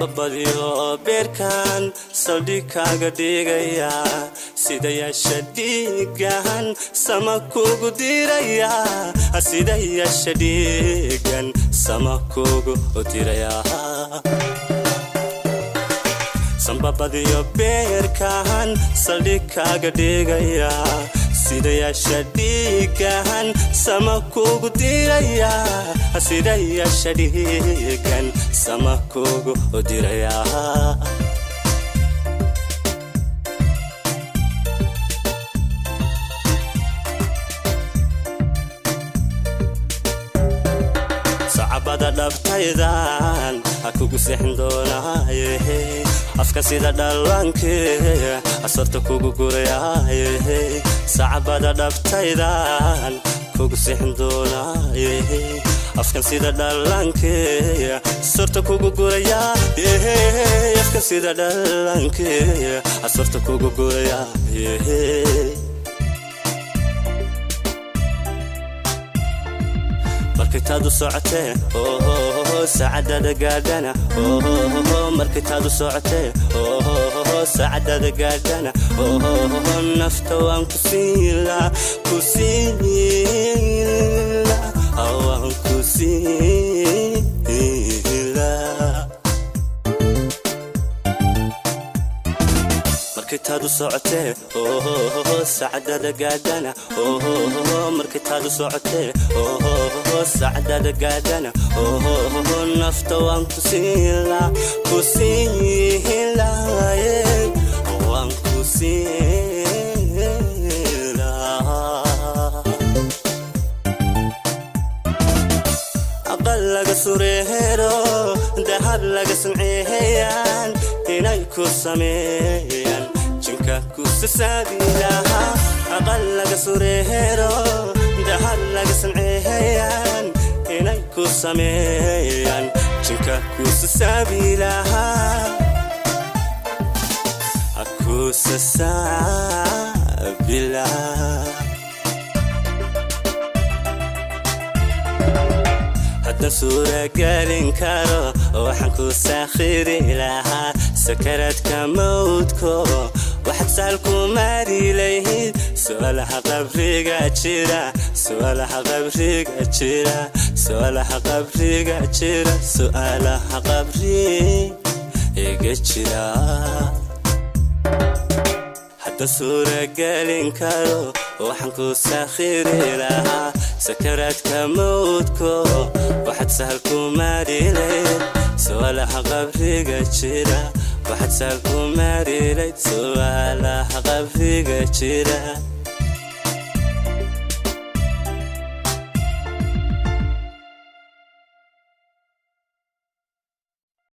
sambabadiyo beerkan saldhigaaga dhigaya sida yeesha dhiigan sama kugu diraya sida yeesha dhiigan sama kugu diraya sambabadiyo beerkan saldhigaaga dhigaya sida yeesha dhiigan sama kugu diraya sida yeesha dhiigan sama kugu diraya sacabada dhabtaydan kugu seexin doonaaye afka sida dhalanke asarta kugu gurayaaye sacabada dhabtaydan kugu seexin doonaaye afka sida dhalanke asarta kugu gurayaaye afka sida dhalanke asarta kugu gurayaaye markitaadu socotee saacadada gaadhana markitaadu socotee saacadada gaadhana nafta waan ku siila waan ku siila markitaadu socotee saacadada gaadhana markitaadu socotee saacadada gaadhana nafta waan ku siila waan ku siila aqal laga sureero dahab laga samceeyaan inay ku sameeyaan jinka ku sasaadilaha aqal laga sureero dahab laga samceeyaan inay ku sameeyaan jinka ku sasaadilaha aku sasaadilaha haddaan suura gelin karo waxaan ku saakhiri lahaa sakaradka mawdko waxaad saal ku maari lahayd su'aalaha qabriga jira su'aalaha qabriga jira su'aalaha qabriga jira su'aalaha qabriga jira haddaan suura gelin karo waxaan ku saakhiri lahaa sakaradka mawdko waxaad saal ku maari lahayd su'aalaha qabriga jira waxaad saal ku maari lahayd su'aalaha qabriga jira